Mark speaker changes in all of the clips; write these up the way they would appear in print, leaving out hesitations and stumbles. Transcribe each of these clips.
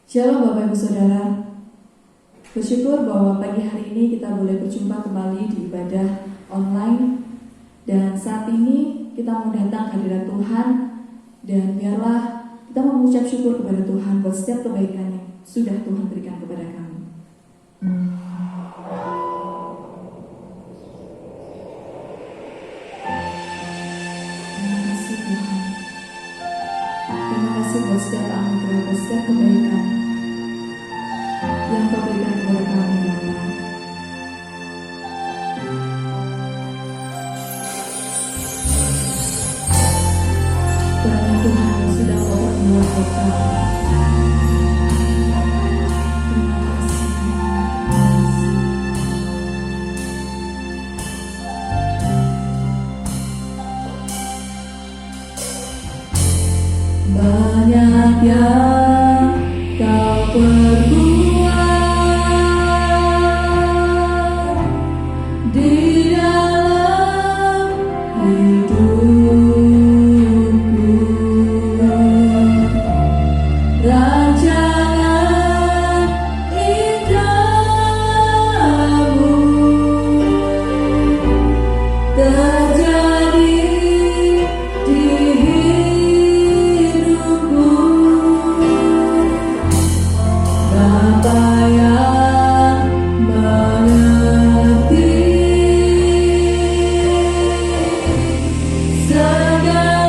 Speaker 1: Shalom Bapak Ibu Saudara. Bersyukur bahwa pagi hari ini kita boleh berjumpa kembali di ibadah online. Dan saat ini kita mau datang hadirat Tuhan. Dan biarlah kita mengucap syukur kepada Tuhan buat setiap kebaikan yang sudah Tuhan berikan kepada kami. Terima kasih Tuhan. Terima kasih buat setiap anugerah, buat setiap kebaikan yang Kau berikan kepada kami, Bapa. Karena Tuhan yang sudah Kau perbuat buat kami. Terima kasih. Banyak yang Kau perbuat di dalam hidupku, rancangan indahmu terjadi di hidupku. Bapa yang mengerti segala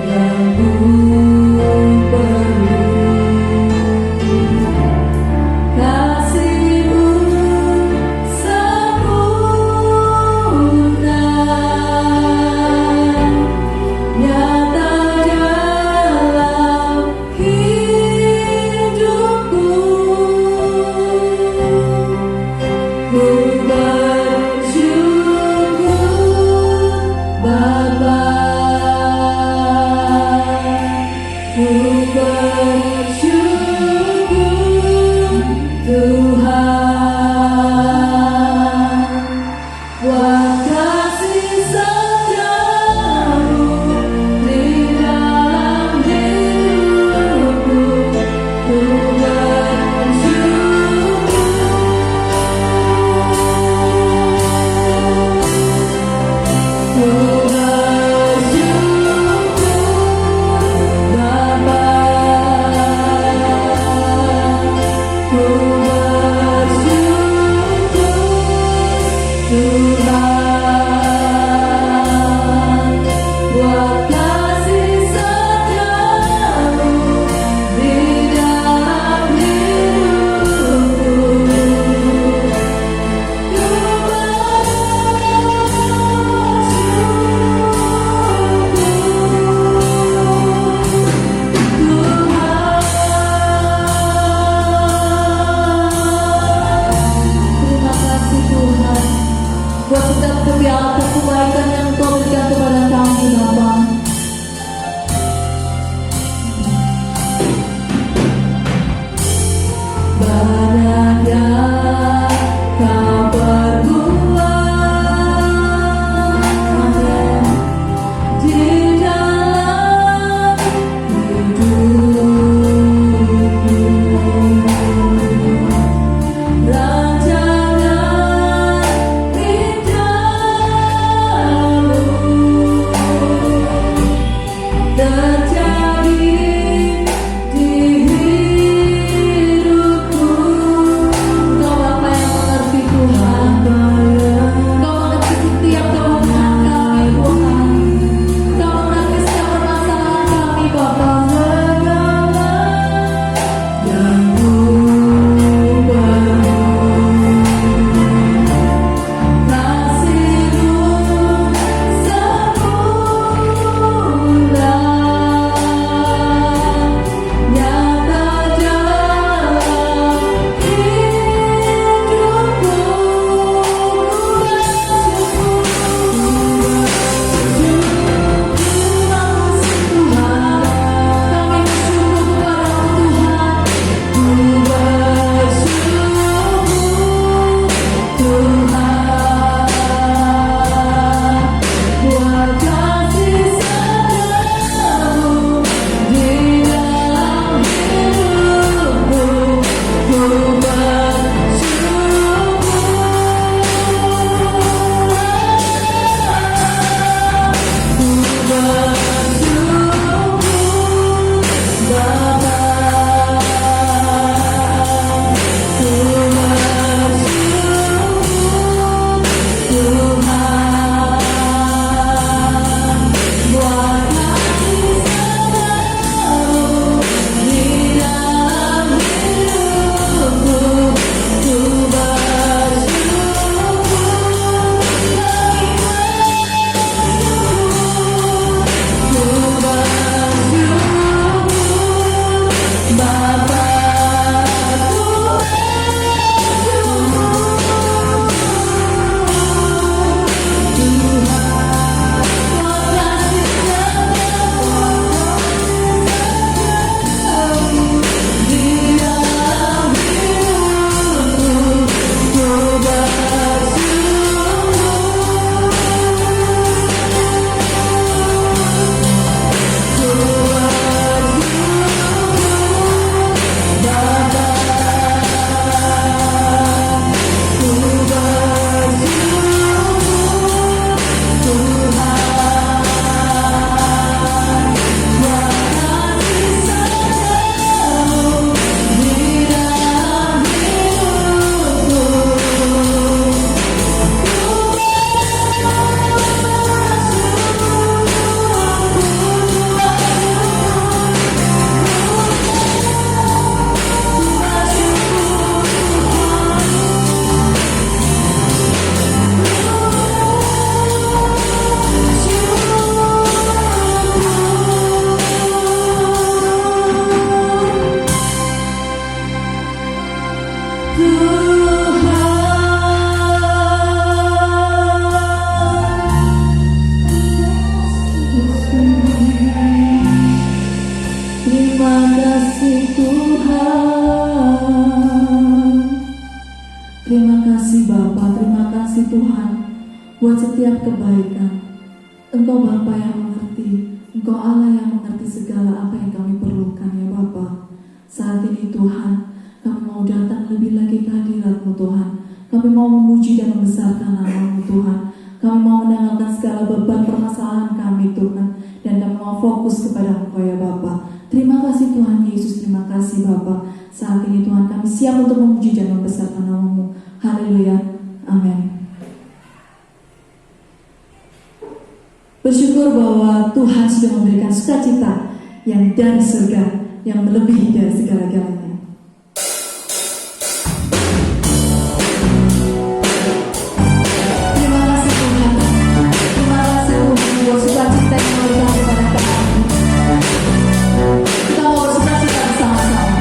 Speaker 1: yang ku perlu, kasih-Mu sempurna nyata dalam hidupku. Ku bersyukur Bapa, ku bersyukur Tuhan buat kasih setiamu di dalam hidupku. Ku bersyukur Bapa, terima kasih Tuhan buat setiap kebaikan. Engkau Bapa yang mengerti, Engkau Allah yang mengerti segala apa yang kami perlukan ya Bapa. Saat ini Tuhan, kami mau datang lebih lagi ke hadirat-Mu Tuhan. Kami mau memuji dan membesarkan nama-Mu Tuhan. Kami mau menanggalkan segala beban permasalahan kami Tuhan, dan kami mau fokus kepada Engkau ya Bapa. Terima kasih Tuhan Yesus, terima kasih Bapa. Saat ini Tuhan kami siap untuk memuji dan membesarkan nama-Mu. Haleluya, amin. Bersyukur bahwa Tuhan sudah memberikan sukacita yang dari surga, yang melebihi dari segala-galanya. Terima kasih Tuhan. Terima kasih Tuhan buat sukacita yang memberikan kepada kami. Kita mau bersukacita bersama-sama.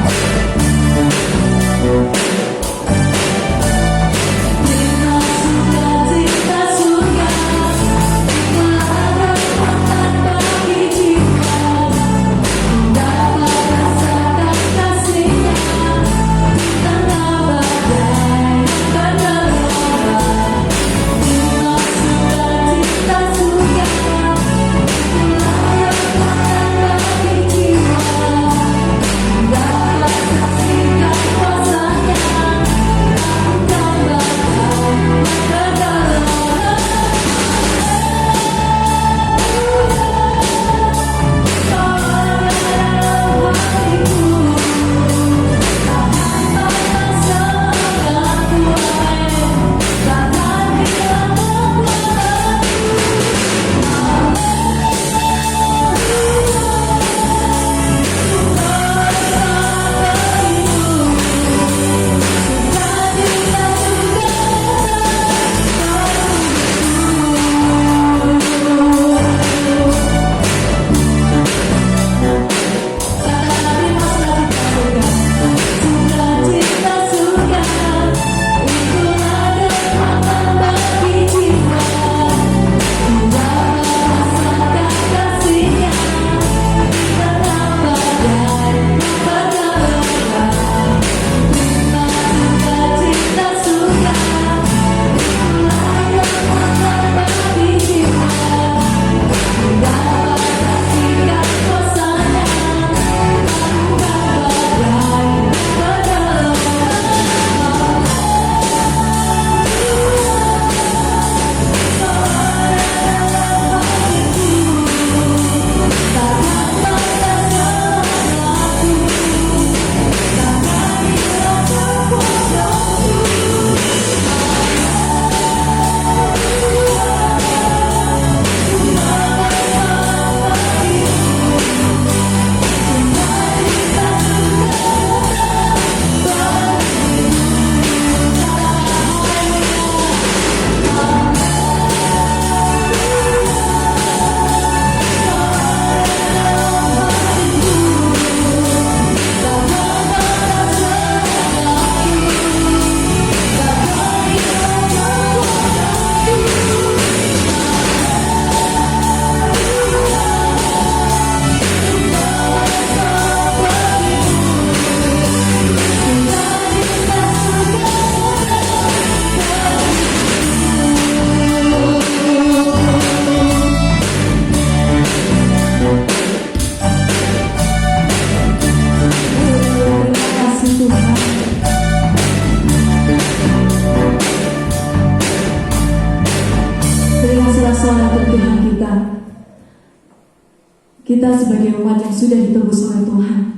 Speaker 1: Kita sebagai umat yang sudah ditebus oleh Tuhan,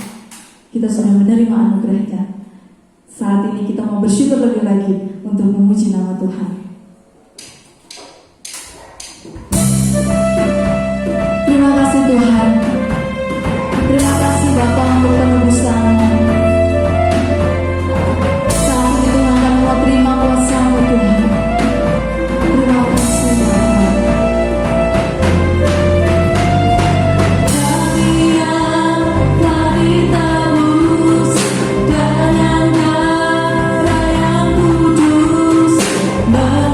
Speaker 1: kita sudah menerima anugerahnya. Saat ini kita mau bersyukur lebih lagi untuk memuji nama Tuhan. Terima kasih Tuhan. Terima kasih Bapa untuk penebusan. Saat ini Tuhan kami mau terima kuasa-Mu Tuhan. Terima kasih Tuhan. But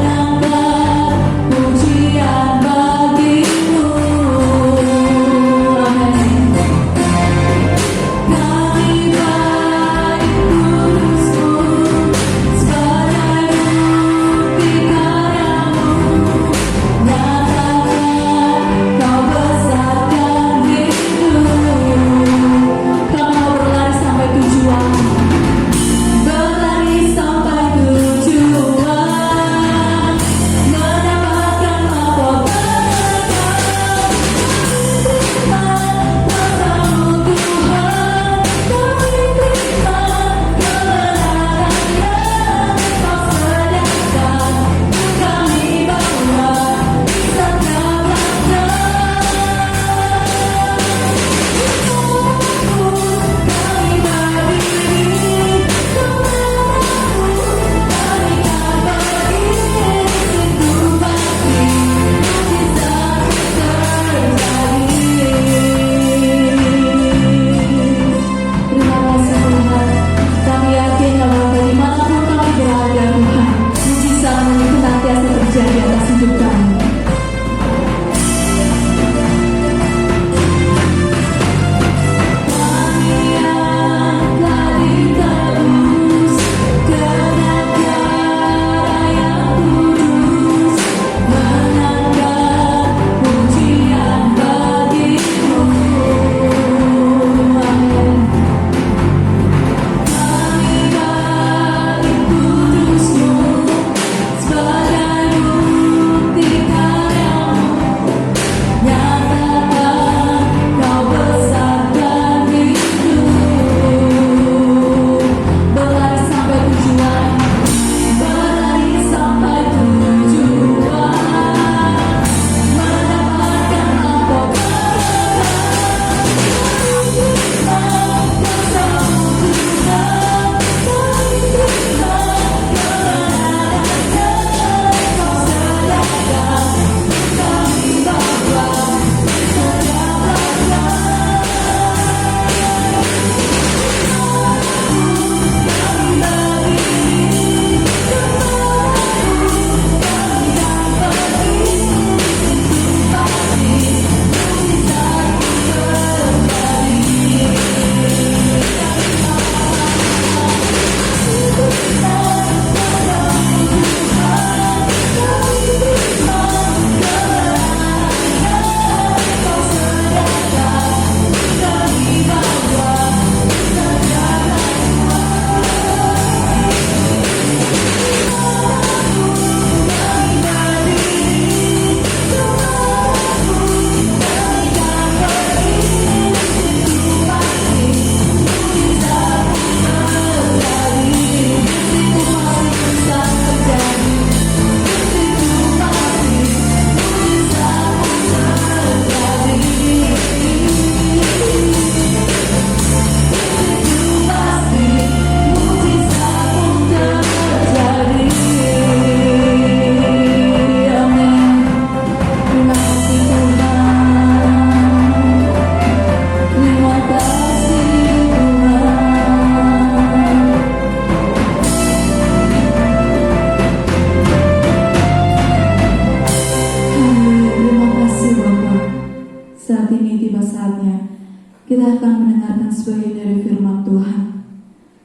Speaker 1: kita akan mendengarkan sebagian dari firman Tuhan.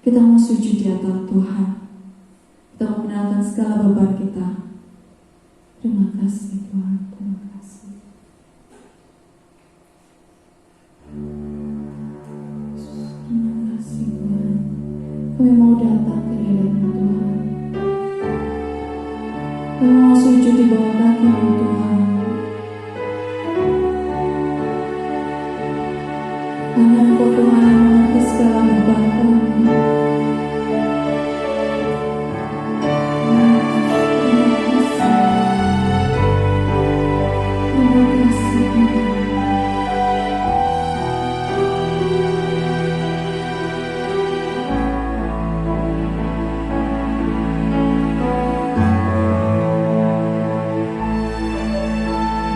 Speaker 1: Kita mau sujud di atas Tuhan. Kita mau mengenalkan segala beban kita. Terima kasih Tuhan, terima kasih. Terima kasih Tuhan. Kami mau datang ke hadapan Tuhan. Kami mau sujud di bawah kaki-Mu Tuhan. Hanya Engkau Tuhan yang mengerti segala beban kami.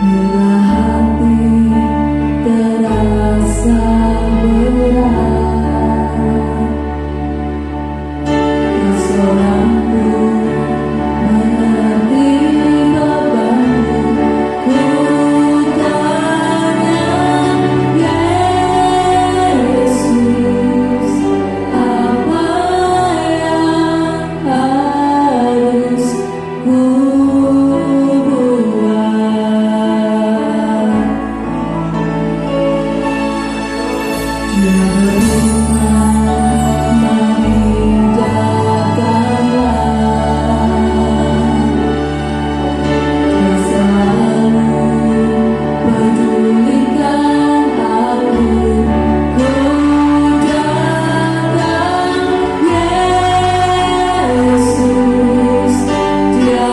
Speaker 1: Bila hati terasa berat, seorangku mengerti bebanmu. Ku tanya Yesus, apa yang harus ku Yesus, Dia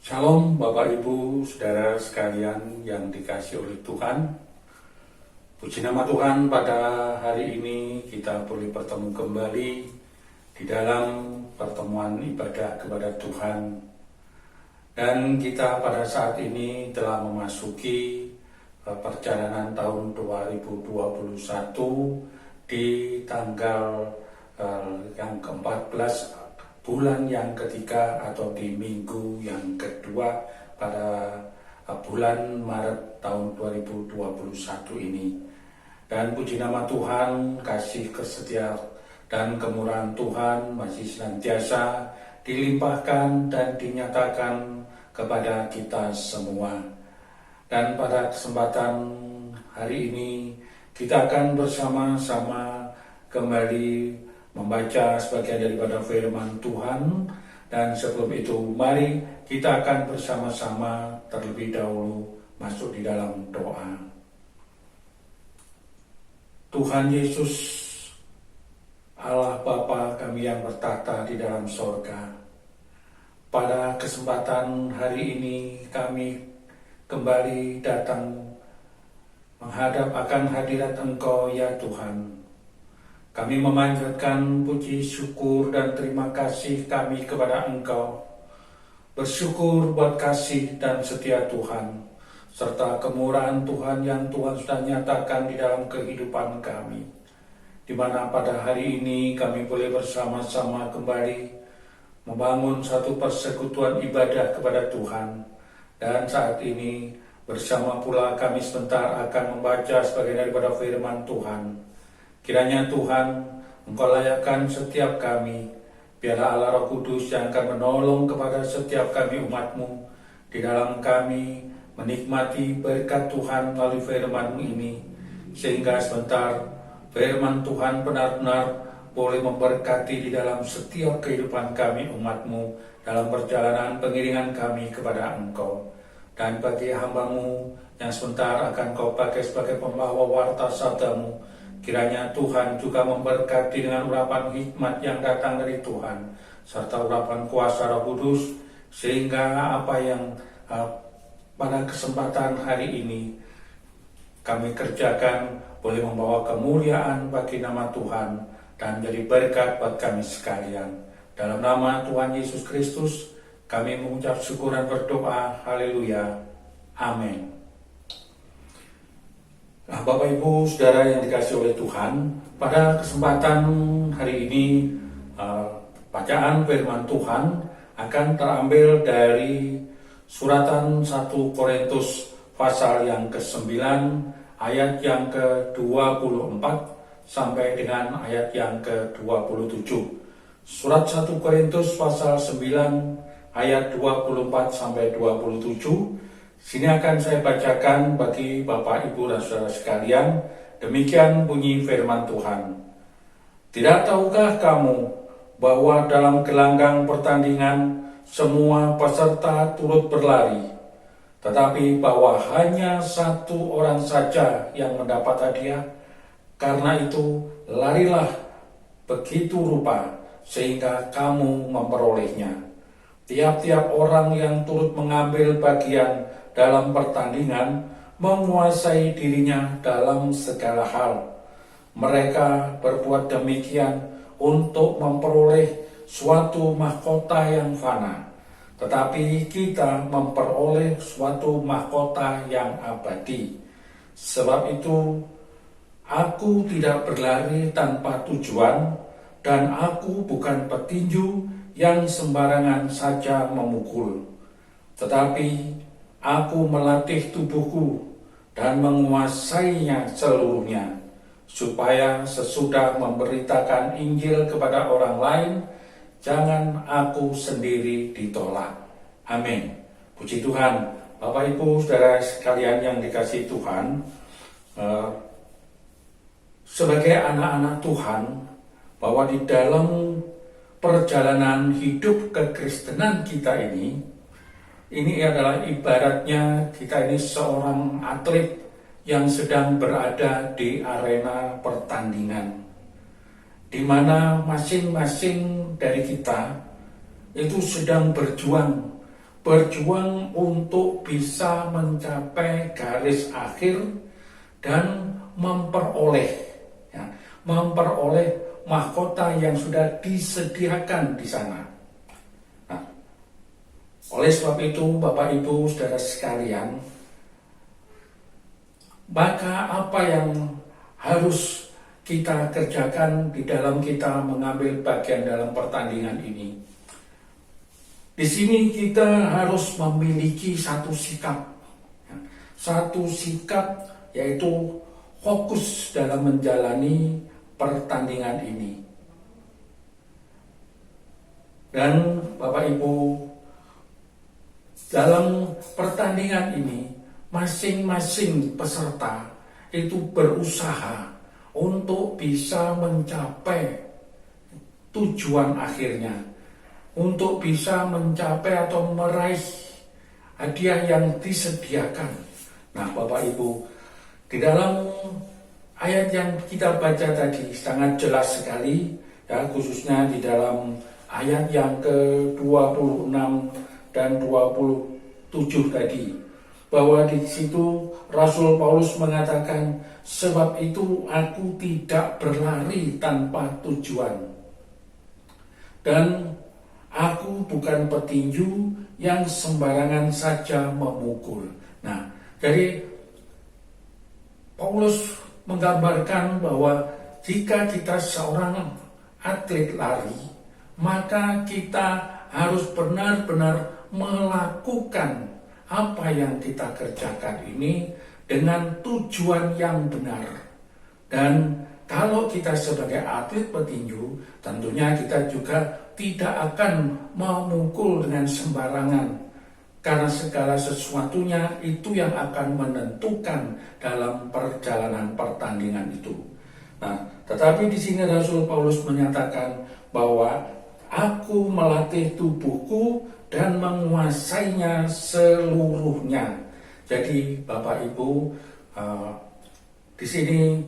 Speaker 2: Shalom Bapak Ibu, Saudara sekalian yang dikasihi oleh Tuhan. Puji nama Tuhan, pada hari ini kita boleh bertemu kembali di dalam pertemuan ibadah kepada Tuhan. Dan kita pada saat ini telah memasuki perjalanan tahun 2021 di tanggal yang ke-14 bulan yang ketiga atau di minggu yang kedua pada bulan Maret tahun 2021 ini. Dan puji nama Tuhan, kasih setia dan kemurahan Tuhan masih senantiasa dilimpahkan dan dinyatakan kepada kita semua. Dan pada kesempatan hari ini kita akan bersama-sama kembali membaca sebagian daripada firman Tuhan. Dan sebelum itu mari kita akan bersama-sama terlebih dahulu masuk di dalam doa. Tuhan Yesus, Allah Bapa kami yang bertata di dalam sorga, pada kesempatan hari ini kami kembali datang menghadap akan hadirat Engkau ya Tuhan. Kami memanjatkan puji, syukur, dan terima kasih kami kepada Engkau. Bersyukur buat kasih dan setia Tuhan, serta kemurahan Tuhan yang Tuhan sudah nyatakan di dalam kehidupan kami. Di mana pada hari ini kami boleh bersama-sama kembali membangun satu persekutuan ibadah kepada Tuhan. Dan saat ini bersama pula kami sebentar akan membaca sebagian daripada firman Tuhan. Kiranya Tuhan Engkau layakkan setiap kami. Biarlah Allah Roh Kudus yang akan menolong kepada setiap kami umat-Mu di dalam kami menikmati berkat Tuhan melalui firman-Mu ini, sehingga sebentar firman Tuhan benar-benar boleh memberkati di dalam setiap kehidupan kami umat-Mu dalam perjalanan pengiringan kami kepada Engkau. Dan bagi hamba-Mu yang sebentar akan Kau pakai sebagai pembawa warta sabda-Mu, kiranya Tuhan juga memberkati dengan urapan hikmat yang datang dari Tuhan, serta urapan kuasa Roh Kudus, sehingga apa yang pada kesempatan hari ini kami kerjakan boleh membawa kemuliaan bagi nama Tuhan dan menjadi berkat buat kami sekalian. Dalam nama Tuhan Yesus Kristus, kami mengucap syukur dan berdoa. Haleluya. Amin. Nah, Bapak Ibu Saudara yang dikasihi oleh Tuhan, pada kesempatan hari ini bacaan firman Tuhan akan terambil dari suratan 1 Korintus pasal yang ke-9 ayat yang ke-24 sampai dengan ayat yang ke-27. Surat 1 Korintus pasal 9 ayat 24 sampai 27. Sini akan saya bacakan bagi Bapak, Ibu, dan Saudara sekalian. Demikian bunyi firman Tuhan. Tidak tahukah kamu bahwa dalam gelanggang pertandingan semua peserta turut berlari, tetapi bahwa hanya satu orang saja yang mendapat hadiah? Karena itu, larilah begitu rupa sehingga kamu memperolehnya. Tiap-tiap orang yang turut mengambil bagian dalam pertandingan menguasai dirinya dalam segala hal. Mereka berbuat demikian untuk memperoleh suatu mahkota yang fana, tetapi kita memperoleh suatu mahkota yang abadi. Sebab itu, aku tidak berlari tanpa tujuan, dan aku bukan petinju yang sembarangan saja memukul, tetapi aku melatih tubuhku dan menguasainya seluruhnya, supaya sesudah memberitakan Injil kepada orang lain, jangan aku sendiri ditolak. Amin. Puji Tuhan. Bapak, Ibu, Saudara sekalian yang dikasihi Tuhan, sebagai anak-anak Tuhan, bahwa di dalam perjalanan hidup kekristenan kita ini adalah ibaratnya kita ini seorang atlet yang sedang berada di arena pertandingan, di mana masing-masing dari kita itu sedang berjuang untuk bisa mencapai garis akhir dan memperoleh mahkota yang sudah disediakan di sana. Nah, oleh sebab itu, Bapak, Ibu, Saudara sekalian, maka apa yang harus kita kerjakan di dalam kita mengambil bagian dalam pertandingan ini? Di sini kita harus memiliki satu sikap yaitu fokus dalam menjalani pertandingan ini. Dan Bapak, Ibu, dalam pertandingan ini masing-masing peserta itu berusaha untuk bisa mencapai tujuan akhirnya, untuk bisa mencapai atau meraih hadiah yang disediakan. Nah, Bapak, Ibu, di dalam ayat yang kita baca tadi sangat jelas sekali, ya, khususnya di dalam ayat yang ke-26 dan 27 tadi, bahwa di situ Rasul Paulus mengatakan, sebab itu aku tidak berlari tanpa tujuan, dan aku bukan petinju yang sembarangan saja memukul. Nah, jadi Paulus menggambarkan bahwa jika kita seorang atlet lari, maka kita harus benar-benar melakukan apa yang kita kerjakan ini dengan tujuan yang benar. Dan kalau kita sebagai atlet petinju, tentunya kita juga tidak akan memukul dengan sembarangan. Karena segala sesuatunya itu yang akan menentukan dalam perjalanan pertandingan itu. Nah, tetapi di sini Rasul Paulus menyatakan bahwa aku melatih tubuhku dan menguasainya seluruhnya. Jadi Bapak Ibu, di sini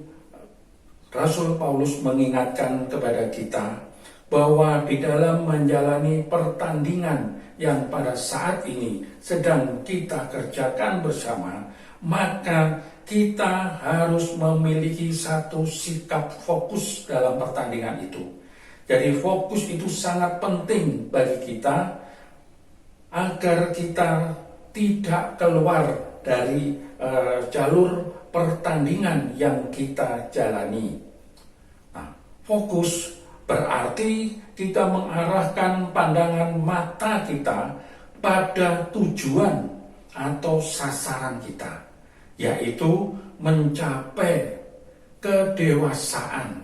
Speaker 2: Rasul Paulus mengingatkan kepada kita bahwa di dalam menjalani pertandingan yang pada saat ini sedang kita kerjakan bersama, maka kita harus memiliki satu sikap fokus dalam pertandingan itu. Jadi fokus itu sangat penting bagi kita agar kita tidak keluar dari jalur pertandingan yang kita jalani. Nah, fokus berarti kita mengarahkan pandangan mata kita pada tujuan atau sasaran kita, yaitu mencapai kedewasaan.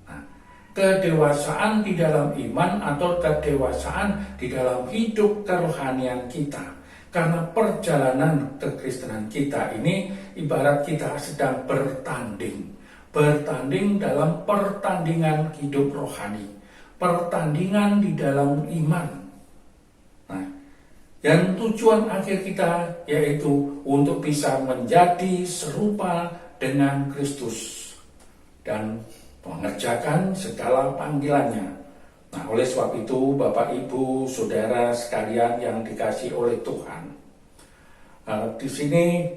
Speaker 2: Nah, kedewasaan di dalam iman atau kedewasaan di dalam hidup kerohanian kita. Karena perjalanan kekristenan kita ini ibarat kita sedang bertanding dalam pertandingan hidup rohani, pertandingan di dalam iman. Nah, dan tujuan akhir kita yaitu untuk bisa menjadi serupa dengan Kristus dan mengerjakan segala panggilannya. Nah, oleh sebab itu Bapak Ibu Saudara sekalian yang dikasihi oleh Tuhan, di sini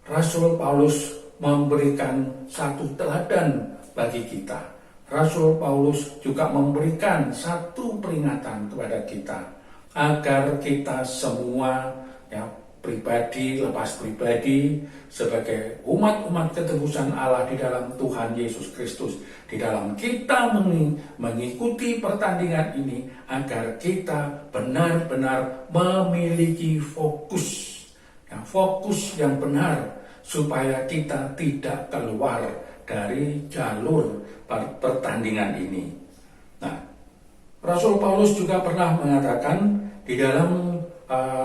Speaker 2: Rasul Paulus memberikan satu teladan bagi kita. Rasul Paulus juga memberikan satu peringatan kepada kita agar kita semua, ya, pribadi lepas pribadi, sebagai umat-umat ketebusan Allah di dalam Tuhan Yesus Kristus, di dalam kita mengikuti pertandingan ini, agar kita benar-benar memiliki fokus, ya, fokus yang benar, supaya kita tidak keluar dari jalur pertandingan ini. Nah, Rasul Paulus juga pernah mengatakan di dalam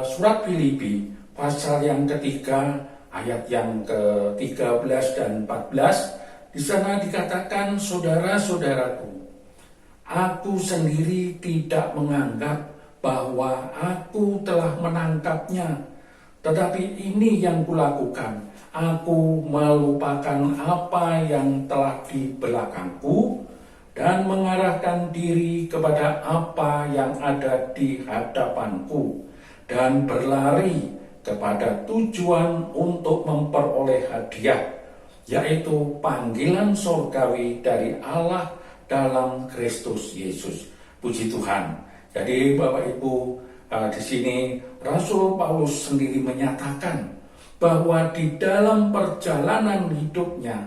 Speaker 2: surat Filipi pasal yang ketiga ayat yang ke-13 dan 14, di sana dikatakan, saudara-saudaraku, aku sendiri tidak menganggap bahwa aku telah menangkapnya, tetapi ini yang kulakukan. Aku melupakan apa yang telah di belakangku dan mengarahkan diri kepada apa yang ada di hadapanku dan berlari kepada tujuan untuk memperoleh hadiah, yaitu panggilan surgawi dari Allah dalam Kristus Yesus. Puji Tuhan. Jadi Bapak Ibu, di sini Rasul Paulus sendiri menyatakan bahwa di dalam perjalanan hidupnya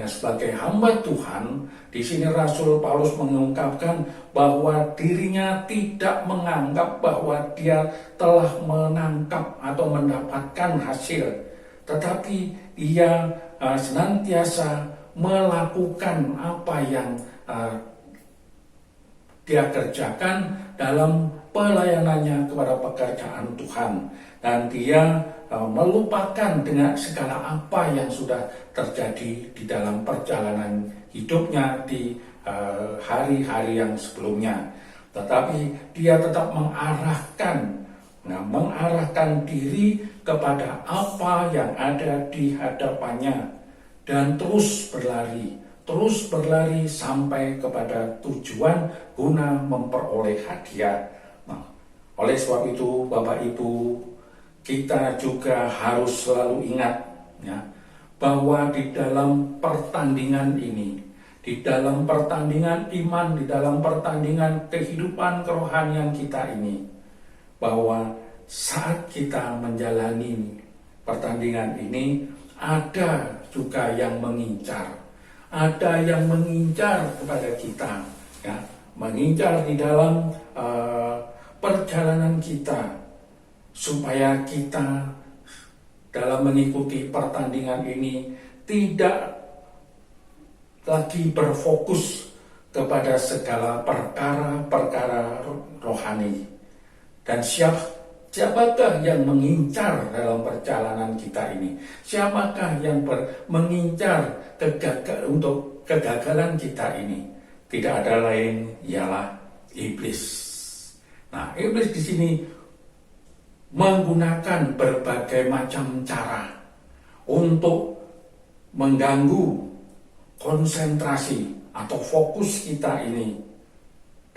Speaker 2: sebagai hamba Tuhan, di sini Rasul Paulus mengungkapkan bahwa dirinya tidak menganggap bahwa dia telah menangkap atau mendapatkan hasil, tetapi ia senantiasa melakukan apa yang dia kerjakan dalam pelayanannya kepada pekerjaan Tuhan, dan dia melupakan dengan segala apa yang sudah terjadi di dalam perjalanan hidupnya di hari-hari yang sebelumnya, tetapi dia tetap mengarahkan diri kepada apa yang ada di hadapannya dan terus berlari sampai kepada tujuan guna memperoleh hadiah. Nah, oleh sebab itu Bapak Ibu, kita juga harus selalu ingat, ya, bahwa di dalam pertandingan ini, di dalam pertandingan iman, di dalam pertandingan kehidupan kerohanian kita ini, bahwa saat kita menjalani pertandingan ini, ada juga yang mengincar, kepada kita, ya, mengincar di dalam perjalanan kita, supaya kita dalam mengikuti pertandingan ini tidak lagi berfokus kepada segala perkara-perkara rohani. Dan siapakah yang mengincar dalam perjalanan kita ini? Siapakah yang mengincar untuk kegagalan kita ini? Tidak ada lain ialah iblis. Nah, iblis di sini menggunakan berbagai macam cara untuk mengganggu konsentrasi atau fokus kita ini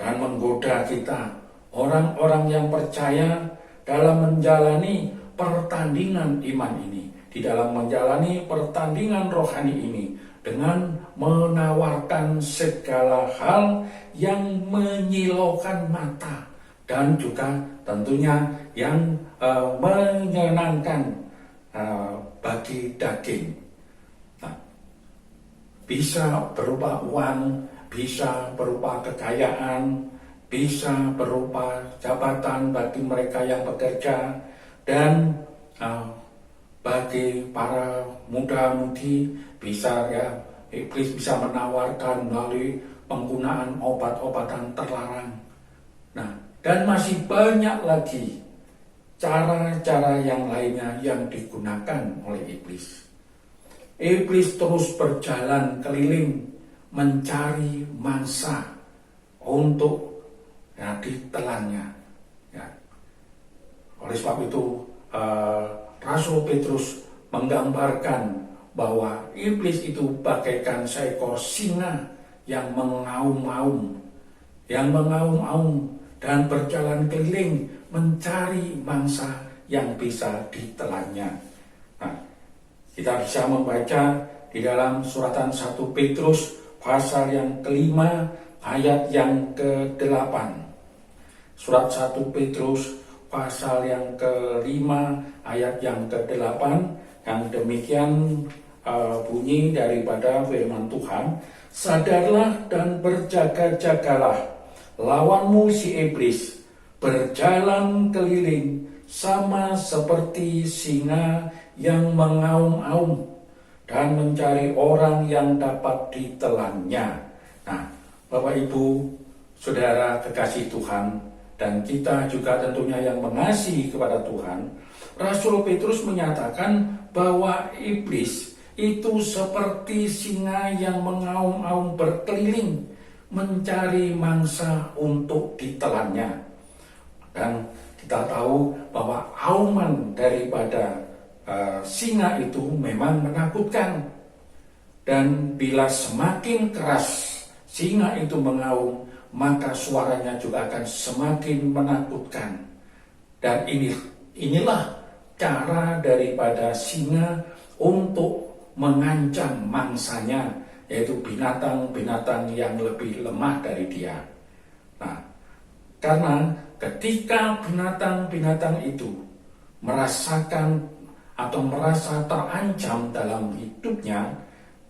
Speaker 2: dan menggoda kita, orang-orang yang percaya dalam menjalani pertandingan iman ini, di dalam menjalani pertandingan rohani ini, dengan menawarkan segala hal yang menyilaukan mata dan juga tentunya yang menyenangkan bagi daging. Nah, bisa berupa uang, bisa berupa kekayaan, bisa berupa jabatan bagi mereka yang bekerja, dan bagi para muda-mudi bisa iblis bisa menawarkan melalui penggunaan obat-obatan terlarang. Nah, dan masih banyak lagi cara-cara yang lainnya yang digunakan oleh iblis. Iblis terus berjalan keliling mencari mangsa untuk ditelannya. Ya. Oleh sebab itu Rasul Petrus menggambarkan bahwa iblis itu bagaikan seekor singa yang mengaum-aum, dan berjalan keliling mencari mangsa yang bisa ditelannya. Nah, kita bisa membaca di dalam suratan 1 Petrus pasal yang kelima ayat yang ke-8. Surat 1 Petrus pasal yang kelima ayat yang ke-8 yang demikian bunyi daripada firman Tuhan, sadarlah dan berjaga-jagalah, lawanmu si iblis berjalan keliling sama seperti singa yang mengaum-aum dan mencari orang yang dapat ditelannya. Nah, Bapak Ibu, Saudara kekasih Tuhan, dan kita juga tentunya yang mengasihi kepada Tuhan, Rasul Petrus menyatakan bahwa iblis itu seperti singa yang mengaum-aum berkeliling mencari mangsa untuk ditelannya. Dan kita tahu bahwa auman daripada singa itu memang menakutkan. Dan bila semakin keras singa itu mengaum, maka suaranya juga akan semakin menakutkan. Dan inilah cara daripada singa untuk mengancam mangsanya, yaitu binatang-binatang yang lebih lemah dari dia. Nah, karena ketika binatang-binatang itu merasakan atau merasa terancam dalam hidupnya,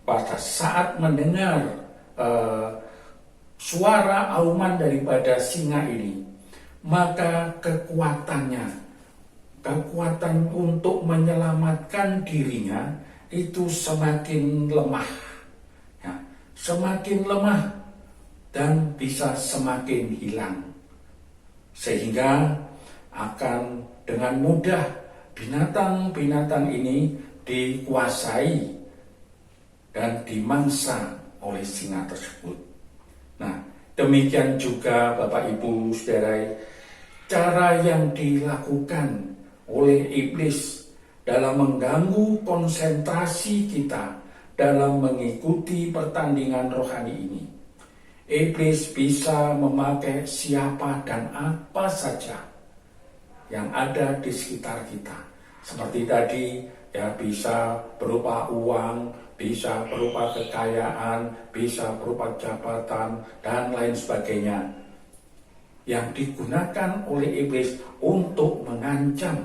Speaker 2: pada saat mendengar suara auman daripada singa ini, maka kekuatan untuk menyelamatkan dirinya itu semakin lemah, ya, semakin lemah dan bisa semakin hilang, sehingga akan dengan mudah binatang-binatang ini dikuasai dan dimangsa oleh singa tersebut. Nah, demikian juga Bapak Ibu Saudara, cara yang dilakukan oleh iblis dalam mengganggu konsentrasi kita dalam mengikuti pertandingan rohani ini. Iblis bisa memakai siapa dan apa saja yang ada di sekitar kita. Seperti tadi, ya, bisa berupa uang, bisa berupa kekayaan, bisa berupa jabatan, dan lain sebagainya, yang digunakan oleh iblis untuk mengancam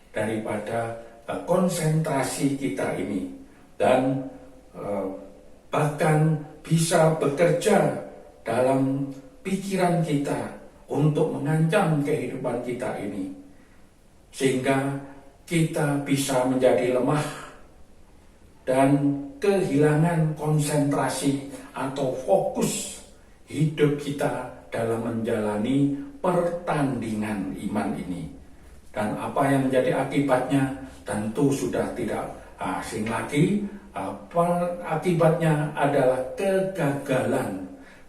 Speaker 2: daripada konsentrasi kita ini, dan bahkan bisa bekerja dalam pikiran kita untuk mengancam kehidupan kita ini, sehingga kita bisa menjadi lemah dan kehilangan konsentrasi atau fokus hidup kita dalam menjalani pertandingan iman ini. Dan apa yang menjadi akibatnya tentu sudah tidak asing lagi. Akibatnya adalah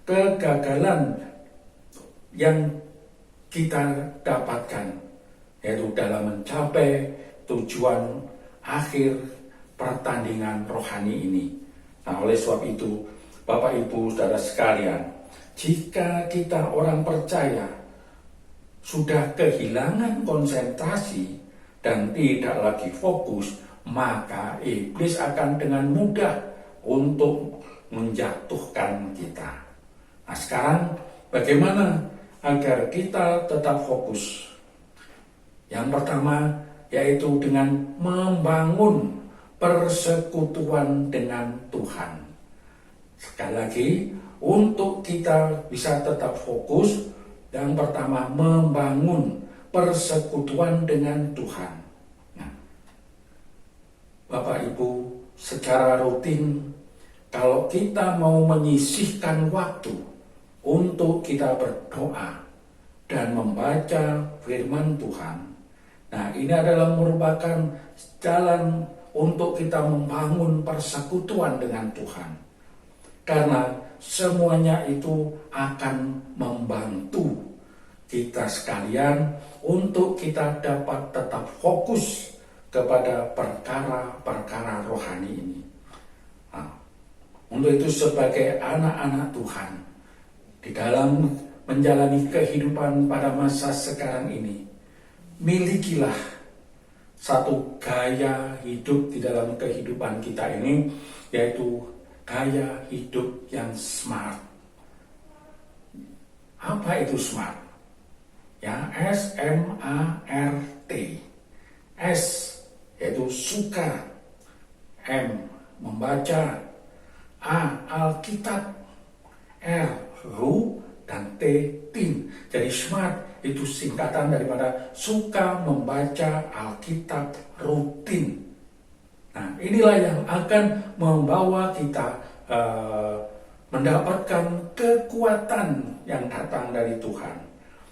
Speaker 2: kegagalan yang kita dapatkan, yaitu dalam mencapai tujuan akhir pertandingan rohani ini. Nah, oleh sebab itu, Bapak Ibu Saudara sekalian, jika kita orang percaya sudah kehilangan konsentrasi dan tidak lagi fokus, maka iblis akan dengan mudah untuk menjatuhkan kita. Nah, sekarang bagaimana agar kita tetap fokus? Yang pertama yaitu dengan membangun persekutuan dengan Tuhan. Sekali lagi, untuk kita bisa tetap fokus, yang pertama membangun persekutuan dengan Tuhan. Nah, Bapak Ibu, secara rutin kalau kita mau menyisihkan waktu untuk kita berdoa dan membaca firman Tuhan, nah ini adalah merupakan jalan untuk kita membangun persekutuan dengan Tuhan. Karena semuanya itu akan membantu kita sekalian untuk kita dapat tetap fokus kepada perkara-perkara rohani ini. Nah, untuk itu sebagai anak-anak Tuhan, di dalam menjalani kehidupan pada masa sekarang ini, milikilah satu gaya hidup di dalam kehidupan kita ini, yaitu gaya hidup yang smart. Apa itu smart? Ya, SMART. S yaitu suka, M membaca, A Alkitab, R Ru, dan T Tin. Jadi smart itu singkatan daripada suka membaca Alkitab rutin. Nah, inilah yang akan membawa kita mendapatkan kekuatan yang datang dari Tuhan.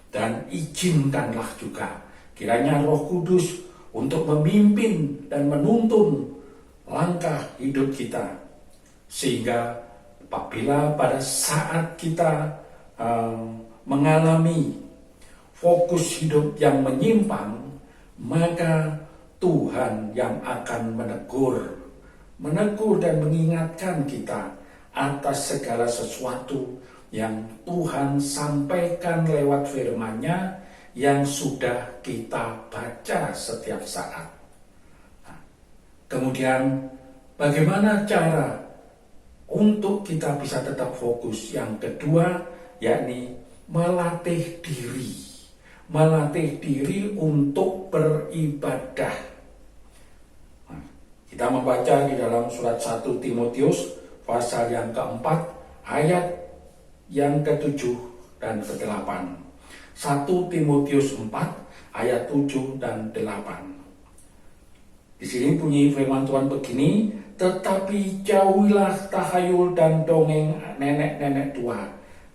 Speaker 2: Dan izinkanlah juga kiranya Roh Kudus untuk memimpin dan menuntun langkah hidup kita. Sehingga apabila pada saat kita mengalami fokus hidup yang menyimpang, maka Tuhan yang akan menegur dan mengingatkan kita atas segala sesuatu yang Tuhan sampaikan lewat firman-Nya yang sudah kita baca setiap saat. Nah, kemudian bagaimana cara untuk kita bisa tetap fokus? Yang kedua, yakni melatih diri untuk beribadah. Nah, kita membaca di dalam surat 1 Timotius pasal yang keempat ayat yang ke-7 dan ke-8. 1 Timotius 4 ayat 7 dan 8. Di sini bunyi firman Tuhan begini, tetapi jauhilah tahayul dan dongeng nenek-nenek tua.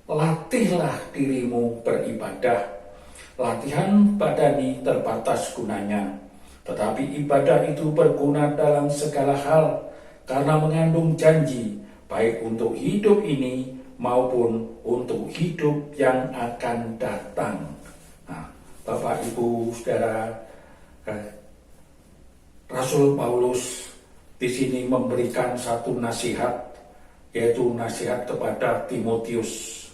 Speaker 2: Latihlah dirimu beribadah. Latihan badani terbatas gunanya, tetapi ibadah itu berguna dalam segala hal karena mengandung janji, baik untuk hidup ini maupun untuk hidup yang akan datang. Nah, Bapak Ibu Saudara, Rasul Paulus di sini memberikan satu nasihat, yaitu nasihat kepada Timotius,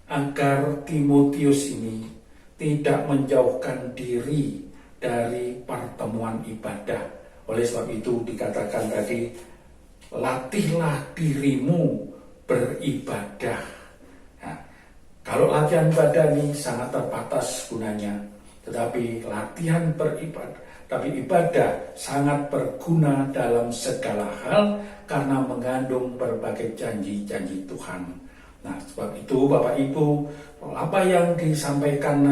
Speaker 2: agar Timotius ini tidak menjauhkan diri dari pertemuan ibadah. Oleh sebab itu dikatakan tadi, latihlah dirimu beribadah. Nah, kalau latihan badani sangat terbatas gunanya, tetapi ibadah sangat berguna dalam segala hal karena mengandung berbagai janji-janji Tuhan. Nah, sebab itu Bapak Ibu, apa yang disampaikan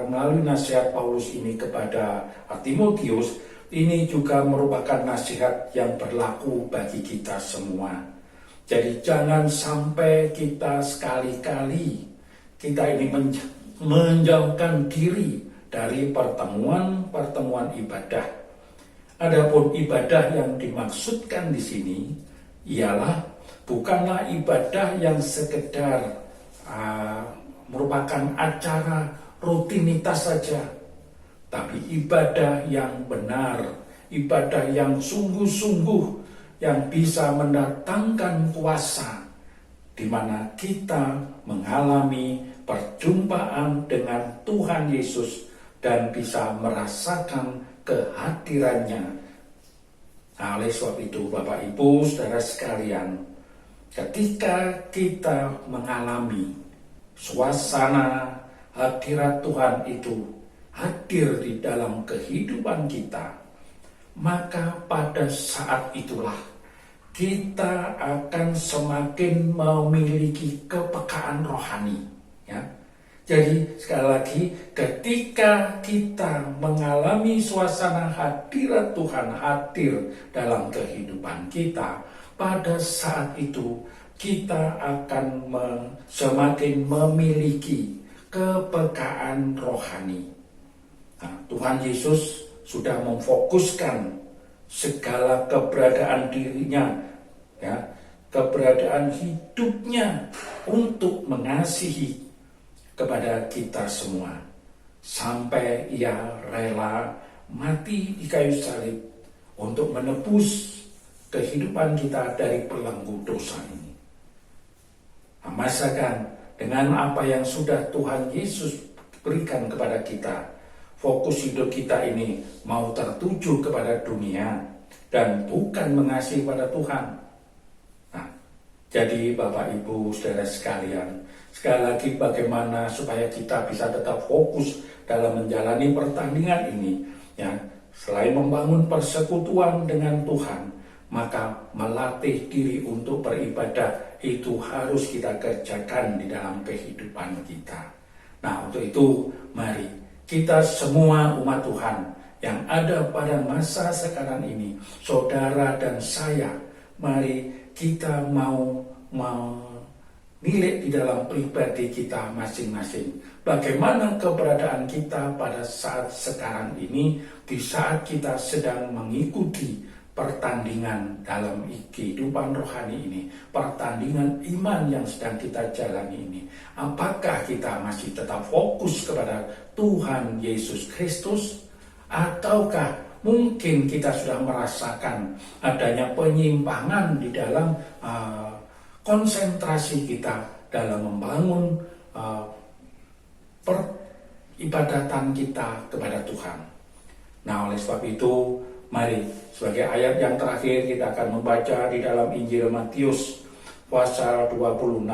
Speaker 2: melalui nasihat Paulus ini kepada Timotius, ini juga merupakan nasihat yang berlaku bagi kita semua. Jadi jangan sampai kita sekali-kali kita ini menjauhkan diri dari pertemuan-pertemuan ibadah. Adapun ibadah yang dimaksudkan di sini ialah bukanlah ibadah yang sekedar merupakan acara rutinitas saja, tapi ibadah yang benar, ibadah yang sungguh-sungguh, yang bisa mendatangkan kuasa, di mana kita mengalami perjumpaan dengan Tuhan Yesus dan bisa merasakan kehadirannya. Nah, oleh sebab itu, Bapak Ibu, saudara sekalian, ketika kita mengalami suasana hadirat Tuhan itu hadir di dalam kehidupan kita, maka pada saat itulah kita akan semakin memiliki kepekaan rohani. Ya. Jadi sekali lagi, ketika kita mengalami suasana hadirat Tuhan hadir dalam kehidupan kita, pada saat itu kita akan semakin memiliki kepekaan rohani. Nah, Tuhan Yesus sudah memfokuskan segala keberadaan dirinya, ya, keberadaan hidupnya untuk mengasihi kepada kita semua, sampai ia rela mati di kayu salib untuk menebus kehidupan kita dari belenggu dosa ini. Nah, masakan dengan apa yang sudah Tuhan Yesus berikan kepada kita, fokus hidup kita ini mau tertuju kepada dunia dan bukan mengasihi pada Tuhan. Nah, jadi Bapak Ibu saudara sekalian, sekali lagi bagaimana supaya kita bisa tetap fokus dalam menjalani pertandingan ini, ya, selain membangun persekutuan dengan Tuhan, maka melatih diri untuk beribadah itu harus kita kerjakan di dalam kehidupan kita. Nah, untuk itu mari kita semua umat Tuhan yang ada pada masa sekarang ini, saudara dan saya, mari kita mau milik di dalam pribadi kita masing-masing. Bagaimana keberadaan kita pada saat sekarang ini, di saat kita sedang mengikuti pertandingan dalam kehidupan rohani ini, pertandingan iman yang sedang kita jalani ini. Apakah kita masih tetap fokus kepada Tuhan Yesus Kristus, ataukah mungkin kita sudah merasakan adanya penyimpangan di dalam konsentrasi kita dalam membangun peribadatan kita kepada Tuhan. Nah, oleh sebab itu, mari sebagai ayat yang terakhir kita akan membaca di dalam Injil Matius pasal 26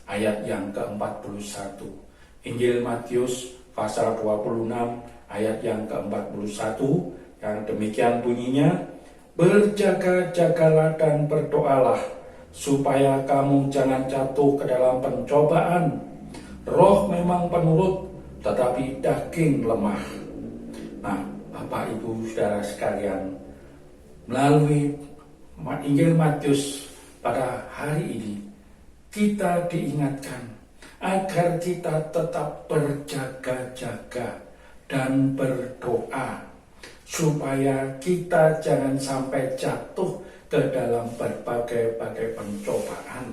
Speaker 2: ayat yang ke-41. Injil Matius pasal 26 ayat yang ke-41 yang demikian bunyinya, berjaga-jagalah dan berdoalah supaya kamu jangan jatuh ke dalam pencobaan. Roh memang penurut, tetapi daging lemah. Nah, Bapak Ibu saudara sekalian, melalui Injil Matius pada hari ini, kita diingatkan agar kita tetap berjaga-jaga dan berdoa, supaya kita jangan sampai jatuh ke dalam berbagai-bagai pencobaan.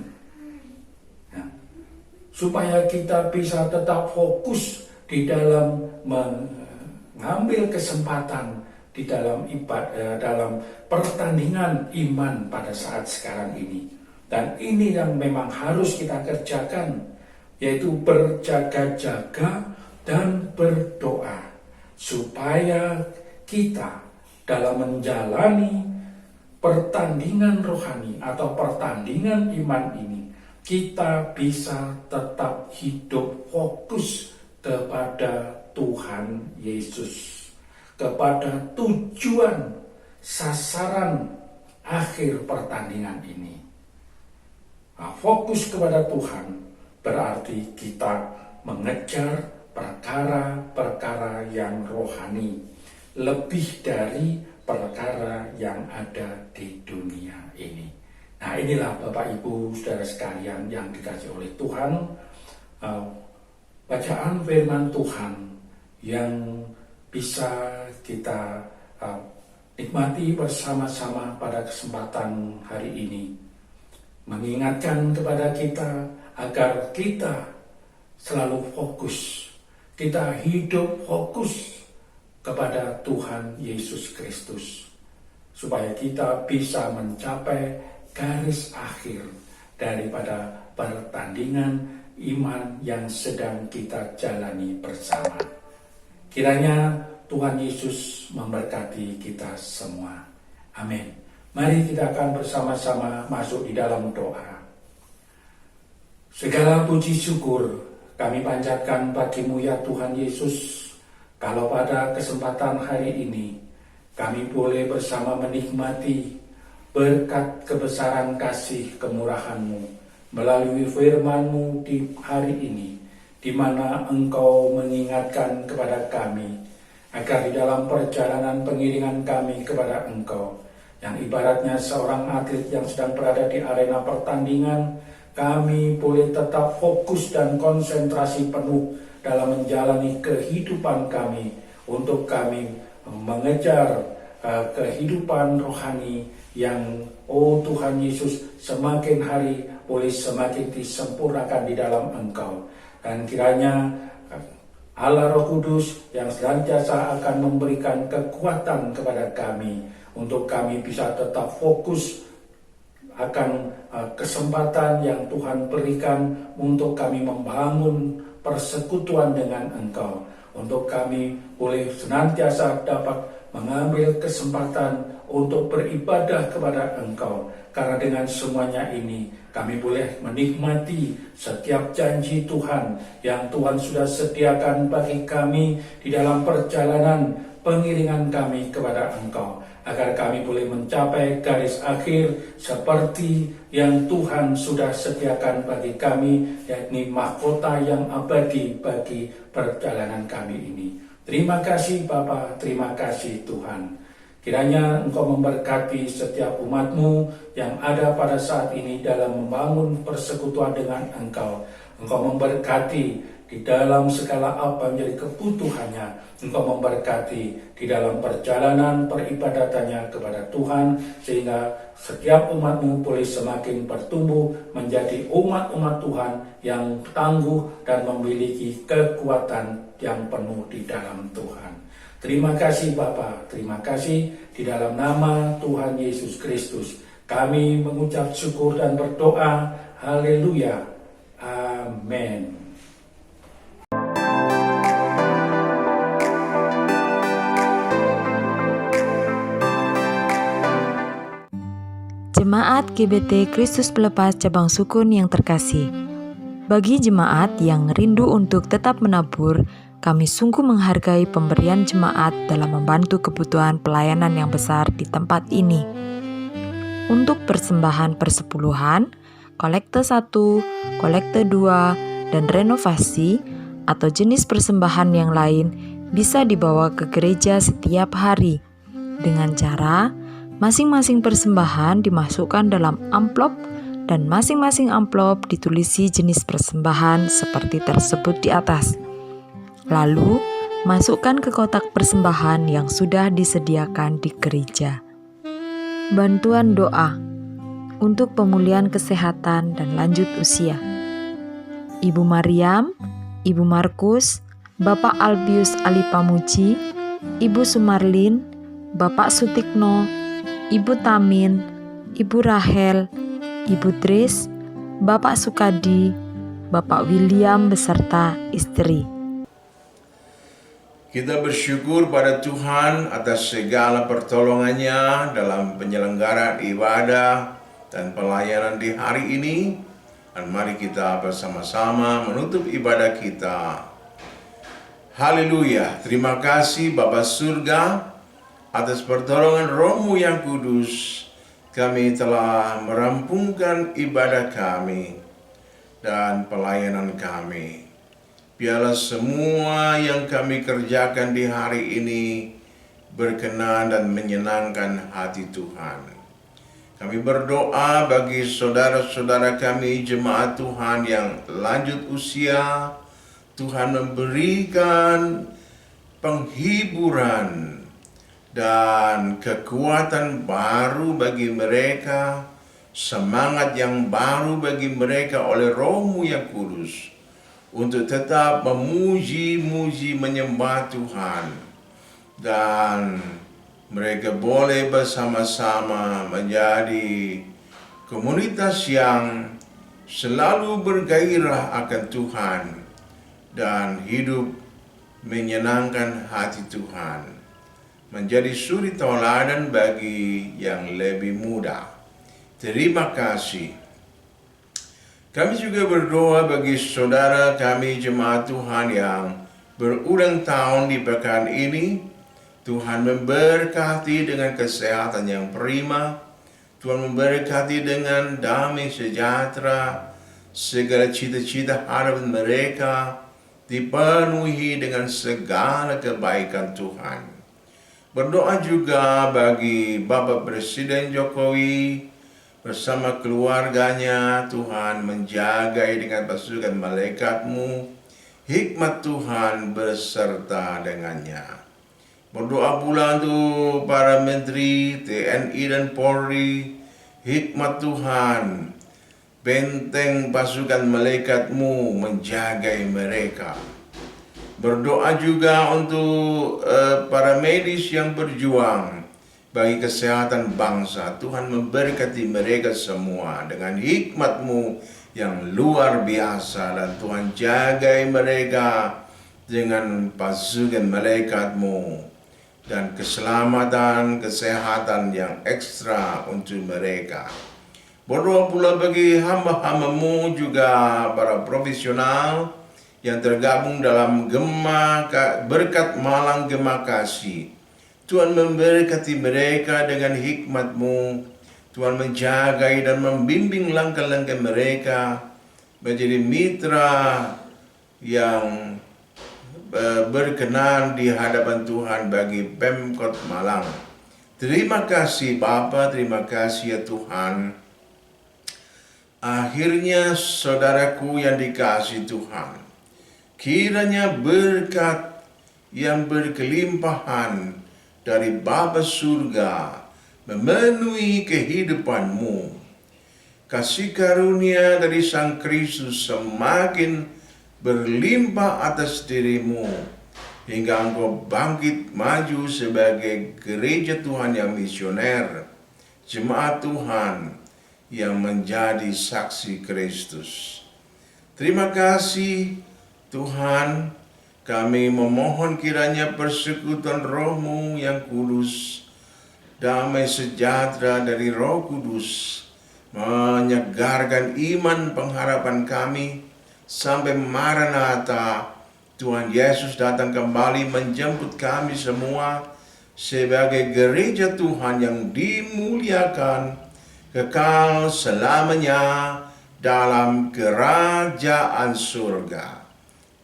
Speaker 2: Nah, supaya kita bisa tetap fokus di dalam mengambil kesempatan di dalam ibadah, dalam pertandingan iman pada saat sekarang ini. Dan ini yang memang harus kita kerjakan, yaitu berjaga-jaga dan berdoa, supaya kita dalam menjalani pertandingan rohani atau pertandingan iman ini, kita bisa tetap hidup fokus kepada Tuhan Yesus, kepada tujuan sasaran akhir pertandingan ini. Nah, fokus kepada Tuhan berarti kita mengejar perkara-perkara yang rohani, lebih dari perkara yang ada di dunia ini. Nah, inilah Bapak Ibu Saudara sekalian yang dikasihi oleh Tuhan, bacaan firman Tuhan yang bisa kita nikmati bersama-sama pada kesempatan hari ini, mengingatkan kepada kita agar kita selalu fokus, kita hidup fokus kepada Tuhan Yesus Kristus, supaya kita bisa mencapai garis akhir daripada pertandingan iman yang sedang kita jalani bersama. Kiranya Tuhan Yesus memberkati kita semua. Amin. Mari kita akan bersama-sama masuk di dalam doa. Segala puji syukur kami panjatkan bagimu ya Tuhan Yesus, kalau pada kesempatan hari ini kami boleh bersama menikmati berkat kebesaran kasih kemurahan-Mu melalui firman-Mu di hari ini, di mana Engkau mengingatkan kepada kami agar di dalam perjalanan pengiringan kami kepada Engkau, yang ibaratnya seorang atlet yang sedang berada di arena pertandingan, kami boleh tetap fokus dan konsentrasi penuh dalam menjalani kehidupan kami, untuk kami mengejar kehidupan rohani yang Tuhan Yesus semakin hari boleh semakin disempurnakan di dalam Engkau. Dan kiranya Allah Roh Kudus yang senantiasa akan memberikan kekuatan kepada kami, untuk kami bisa tetap fokus akan kesempatan yang Tuhan berikan untuk kami membangun persekutuan dengan Engkau, untuk kami boleh senantiasa dapat mengambil kesempatan untuk beribadah kepada Engkau, karena dengan semuanya ini kami boleh menikmati setiap janji Tuhan yang Tuhan sudah sediakan bagi kami di dalam perjalanan pengiringan kami kepada Engkau, agar kami boleh mencapai garis akhir seperti yang Tuhan sudah sediakan bagi kami, yakni mahkota yang abadi bagi perjalanan kami ini. Terima kasih Bapa, terima kasih Tuhan. Kiranya Engkau memberkati setiap umat-Mu yang ada pada saat ini dalam membangun persekutuan dengan Engkau. Engkau memberkati di dalam segala apa menjadi kebutuhannya. Engkau memberkati di dalam perjalanan peribadatannya kepada Tuhan, sehingga setiap umat-Mu boleh semakin bertumbuh menjadi umat-umat Tuhan yang tangguh dan memiliki kekuatan yang penuh di dalam Tuhan. Terima kasih Bapa, terima kasih di dalam nama Tuhan Yesus Kristus. Kami mengucap syukur dan berdoa. Haleluya. Amin.
Speaker 3: Jemaat GBT Kristus Pelepas Cabang Sukun yang terkasih, bagi jemaat yang rindu untuk tetap menabur, kami sungguh menghargai pemberian jemaat dalam membantu kebutuhan pelayanan yang besar di tempat ini. Untuk persembahan persepuluhan, kolekte 1, kolekte 2, dan renovasi atau jenis persembahan yang lain bisa dibawa ke gereja setiap hari dengan cara masing-masing persembahan dimasukkan dalam amplop dan masing-masing amplop ditulisi jenis persembahan seperti tersebut di atas. Lalu, masukkan ke kotak persembahan yang sudah disediakan di gereja. Bantuan doa untuk pemulihan kesehatan dan lanjut usia. Ibu Mariam, Ibu Markus, Bapak Albius Ali Pamuji, Ibu Sumarlin, Bapak Sutikno, Ibu Tamin, Ibu Rahel, Ibu Tris, Bapak Sukadi, Bapak William beserta istri.
Speaker 4: Kita bersyukur pada Tuhan atas segala pertolongannya dalam penyelenggaraan ibadah dan pelayanan di hari ini. Dan mari kita bersama-sama menutup ibadah kita. Haleluya. Terima kasih Bapa Surga atas pertolongan Roh-Mu yang kudus. Kami telah merampungkan ibadah kami dan pelayanan kami. Biarlah semua yang kami kerjakan di hari ini berkenan dan menyenangkan hati Tuhan. Kami berdoa bagi saudara-saudara kami jemaat Tuhan yang lanjut usia, Tuhan memberikan penghiburan dan kekuatan baru bagi mereka, semangat yang baru bagi mereka oleh Roh-Mu yang kudus, untuk tetap memuji-muji menyembah Tuhan. Dan mereka boleh bersama-sama menjadi komunitas yang selalu bergairah akan Tuhan dan hidup menyenangkan hati Tuhan, menjadi suri tauladan bagi yang lebih muda. Terima kasih. Kami juga berdoa bagi saudara kami jemaat Tuhan yang berulang tahun di pekan ini. Tuhan memberkati dengan kesehatan yang prima. Tuhan memberkati dengan damai sejahtera. Segala cita-cita harapan mereka dipenuhi dengan segala kebaikan Tuhan. Berdoa juga bagi Bapak Presiden Jokowi bersama keluarganya. Tuhan menjaga dengan pasukan malaikat-Mu. Hikmat Tuhan beserta dengannya. Berdoa pula untuk para menteri, TNI dan Polri, hikmat Tuhan, benteng pasukan malaikat-Mu menjaga mereka. Berdoa juga untuk para medis yang berjuang bagi kesehatan bangsa. Tuhan memberkati mereka semua dengan hikmat-Mu yang luar biasa, dan Tuhan jaga mereka dengan pasukan malaikat-Mu dan keselamatan, kesehatan yang ekstra untuk mereka. Berdoa pula bagi hamba-hamba-Mu juga para profesional yang tergabung dalam berkat Malang Gema Kasih. Tuhan memberkati mereka dengan hikmat-Mu. Tuhan menjaga dan membimbing langkah-langkah mereka menjadi mitra yang berkenan di hadapan Tuhan bagi Pemkot Malang. Terima kasih Bapa, terima kasih ya Tuhan. Akhirnya saudaraku yang dikasihi Tuhan, kiranya berkat yang berkelimpahan dari Bapa surga memenuhi kehidupanmu. Kasih karunia dari Sang Kristus semakin berlimpah atas dirimu, hingga engkau bangkit maju sebagai gereja Tuhan yang misioner, jemaat Tuhan yang menjadi saksi Kristus. Terima kasih Tuhan, kami memohon kiranya persekutuan Roh-Mu yang kudus, damai sejahtera dari Roh Kudus, menyegarkan iman pengharapan kami sampai Maranatha. Tuhan Yesus datang kembali menjemput kami semua sebagai gereja Tuhan yang dimuliakan kekal selamanya dalam kerajaan surga.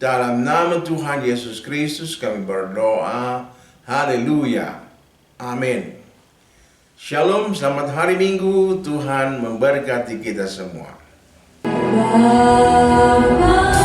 Speaker 4: Dalam nama Tuhan Yesus Kristus kami berdoa. Haleluya. Amin. Shalom, selamat hari Minggu. Tuhan memberkati kita semua.
Speaker 1: Bapa